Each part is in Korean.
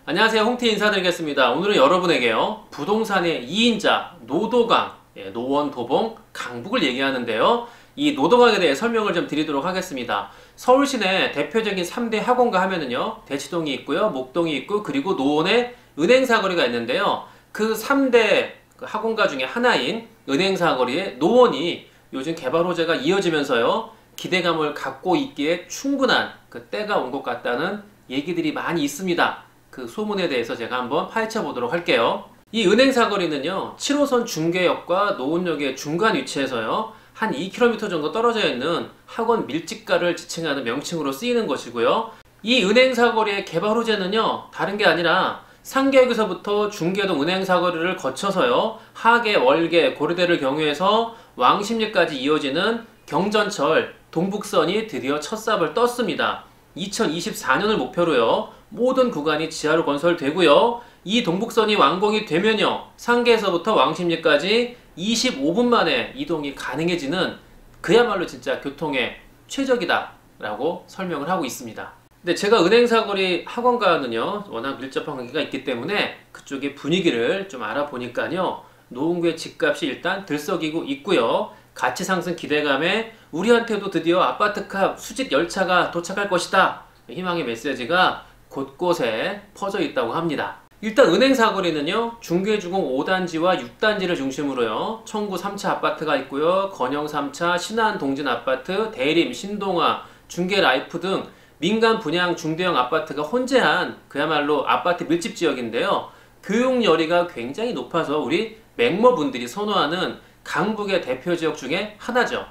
안녕하세요. 홍티 인사드리겠습니다. 오늘은 여러분에게요, 부동산의 2인자 노도강, 노원, 도봉, 강북을 얘기하는데요. 이 노도강에 대해 설명을 좀 드리도록 하겠습니다. 서울 시내 대표적인 3대 학원가 하면은요, 대치동이 있고요, 목동이 있고, 그리고 노원에 은행사거리가 있는데요. 그 3대 학원가 중에 하나인 은행사거리의 노원이 요즘 개발 호재가 이어지면서요, 기대감을 갖고 있기에 충분한 그 때가 온 것 같다는 얘기들이 많이 있습니다. 그 소문에 대해서 제가 한번 파헤쳐 보도록 할게요. 이 은행사거리는요, 7호선 중계역과 노원역의 중간 위치에서요, 한 2km 정도 떨어져 있는 학원 밀집가를 지칭하는 명칭으로 쓰이는 것이고요. 이 은행사거리의 개발 호재는요, 다른 게 아니라 상계역에서부터 중계동 은행사거리를 거쳐서요, 하계, 월계, 고려대를 경유해서 왕십리까지 이어지는 경전철 동북선이 드디어 첫 삽을 떴습니다. 2024년을 목표로요, 모든 구간이 지하로 건설되고요. 이 동북선이 완공이 되면요, 상계에서부터 왕십리까지 25분 만에 이동이 가능해지는 그야말로 진짜 교통의 최적이다 라고 설명을 하고 있습니다. 근데 제가 은행사거리 학원가는요, 워낙 밀접한 관계가 있기 때문에 그쪽의 분위기를 좀 알아보니까요, 노원구의 집값이 일단 들썩이고 있고요. 가치 상승 기대감에 우리한테도 드디어 아파트값 수직 열차가 도착할 것이다, 희망의 메시지가 곳곳에 퍼져 있다고 합니다. 일단 은행사거리는요, 중계주공 5단지와 6단지를 중심으로요, 청구 3차 아파트가 있고요, 건영 3차, 신안 동진 아파트, 대림, 신동아, 중계라이프 등 민간 분양 중대형 아파트가 혼재한 그야말로 아파트 밀집 지역인데요. 교육열이가 굉장히 높아서 우리 맹모분들이 선호하는 강북의 대표 지역 중에 하나죠.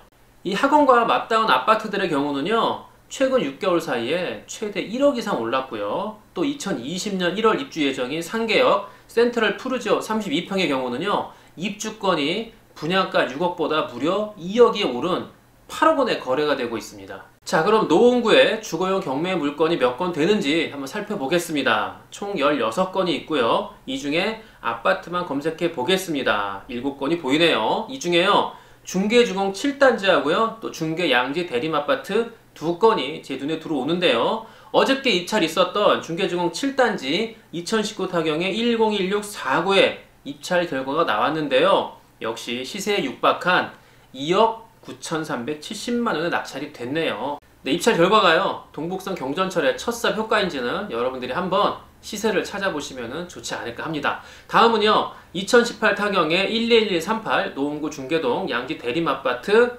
이 학원과 맞닿은 아파트들의 경우는요, 최근 6개월 사이에 최대 1억 이상 올랐고요. 또 2020년 1월 입주 예정인 상계역 센트럴 푸르지오 32평의 경우는요, 입주권이 분양가 6억보다 무려 2억이 오른 8억 원에 거래가 되고 있습니다. 자, 그럼 노원구에 주거용 경매 물건이 몇 건 되는지 한번 살펴보겠습니다. 총 16건이 있고요. 이 중에 아파트만 검색해 보겠습니다. 7건이 보이네요. 이 중에요, 중계주공 7단지하고요, 또 중계 양지 대림아파트 2건이 제 눈에 들어오는데요. 어저께 입찰 있었던 중계주공 7단지 2019 타경의 101649의 입찰 결과가 나왔는데요. 역시 시세에 육박한 2억 9,370만원에 낙찰이 됐네요. 네, 입찰 결과가요, 동북선 경전철의 첫삽 효과인지는 여러분들이 한번 시세를 찾아보시면 좋지 않을까 합니다. 다음은요, 2018 타경의 11138 노원구 중계동 양지 대림아파트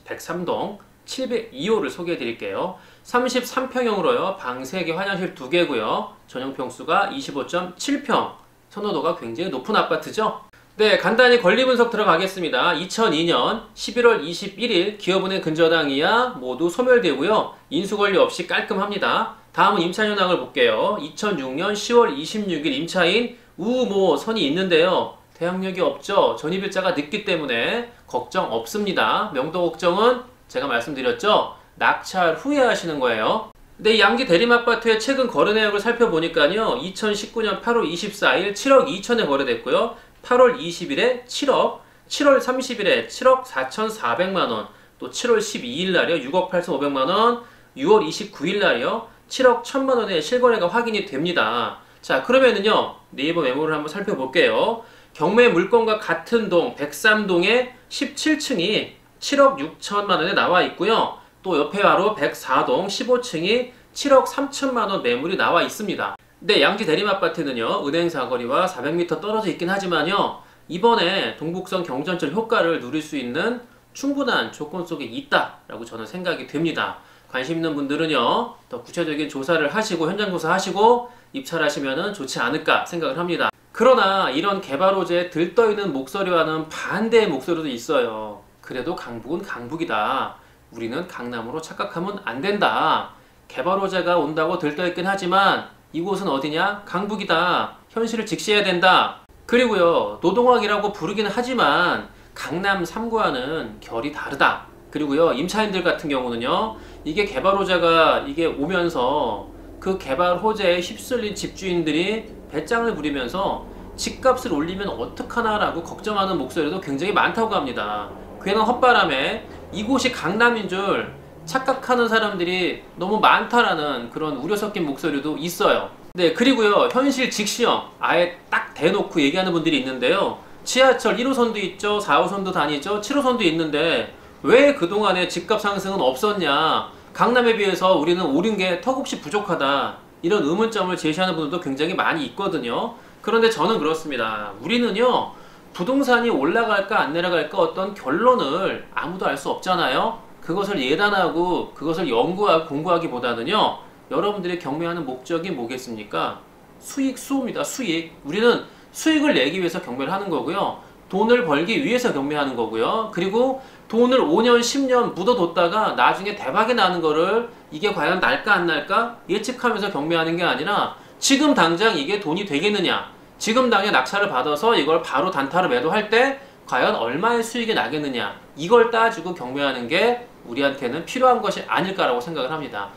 103동 702호를 소개해 드릴게요. 33평형으로요, 방 3개, 화장실 2개고요. 전용 평수가 25.7평, 선호도가 굉장히 높은 아파트죠. 네, 간단히 권리 분석 들어가겠습니다. 2002년 11월 21일 기업은행 근저당이야 모두 소멸되고요. 인수권리 없이 깔끔합니다. 다음은 임차 현황을 볼게요. 2006년 10월 26일 임차인 우모선이 있는데요. 대항력이 없죠. 전입일자가 늦기 때문에 걱정 없습니다. 명도 걱정은 제가 말씀드렸죠, 낙찰 후에 하시는 거예요. 근데 이 양지 대림아파트의 최근 거래 내역을 살펴보니까요, 2019년 8월 24일 7억 2천에 거래됐고요, 8월 20일에 7억, 7월 30일에 7억 4,400만원, 또 7월 12일 날이요, 6억 8,500만원, 6월 29일 날이요, 7억 1,000만원의 실거래가 확인이 됩니다. 자, 그러면은요, 네이버 메모를 한번 살펴볼게요. 경매 물건과 같은 동 103동의 17층이 7억 6천만원에 나와 있고요. 또 옆에 바로 104동 15층이 7억 3천만원 매물이 나와 있습니다. 근데 양지 대림아파트는요, 은행사거리와 400m 떨어져 있긴 하지만요, 이번에 동북선 경전철 효과를 누릴 수 있는 충분한 조건 속에 있다라고 저는 생각이 됩니다. 관심 있는 분들은요, 더 구체적인 조사를 하시고 현장 조사하시고 입찰하시면 좋지 않을까 생각을 합니다. 그러나 이런 개발 호재에 들떠있는 목소리와는 반대의 목소리도 있어요. 그래도 강북은 강북이다, 우리는 강남으로 착각하면 안 된다, 개발 호재가 온다고 들떠있긴 하지만 이곳은 어디냐? 강북이다, 현실을 직시해야 된다. 그리고요, 노동학이라고 부르긴 하지만 강남 3구와는 결이 다르다. 그리고요, 임차인들 같은 경우는요, 이게 개발 호재가 이게 오면서 그 개발 호재에 휩쓸린 집주인들이 배짱을 부리면서 집값을 올리면 어떡하나 라고 걱정하는 목소리도 굉장히 많다고 합니다. 괜한 헛바람에 이곳이 강남인 줄 착각하는 사람들이 너무 많다라는 그런 우려 섞인 목소리도 있어요. 네, 그리고요, 현실 직시형 아예 딱 대놓고 얘기하는 분들이 있는데요. 지하철 1호선도 있죠, 4호선도 다니죠, 7호선도 있는데 왜 그동안에 집값 상승은 없었냐, 강남에 비해서 우리는 오른 게 턱없이 부족하다, 이런 의문점을 제시하는 분들도 굉장히 많이 있거든요. 그런데 저는 그렇습니다. 우리는요, 부동산이 올라갈까 안 내려갈까 어떤 결론을 아무도 알 수 없잖아요. 그것을 예단하고 그것을 연구하고 공부하기보다는요, 여러분들이 경매하는 목적이 뭐겠습니까? 수익, 수호입니다. 수익. 우리는 수익을 내기 위해서 경매를 하는 거고요. 돈을 벌기 위해서 경매하는 거고요. 그리고 돈을 5년, 10년 묻어뒀다가 나중에 대박이 나는 거를 이게 과연 날까 안 날까 예측하면서 경매하는 게 아니라 지금 당장 이게 돈이 되겠느냐, 지금 당장 낙찰을 받아서 이걸 바로 단타로 매도할 때 과연 얼마의 수익이 나겠느냐, 이걸 따지고 경매하는 게 우리한테는 필요한 것이 아닐까라고 생각을 합니다.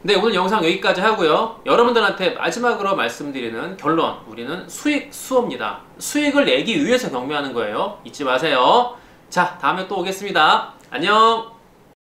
네, 오늘 영상 여기까지 하고요. 여러분들한테 마지막으로 말씀드리는 결론, 우리는 수익 수호입니다. 수익을 내기 위해서 경매하는 거예요. 잊지 마세요. 자, 다음에 또 오겠습니다. 안녕.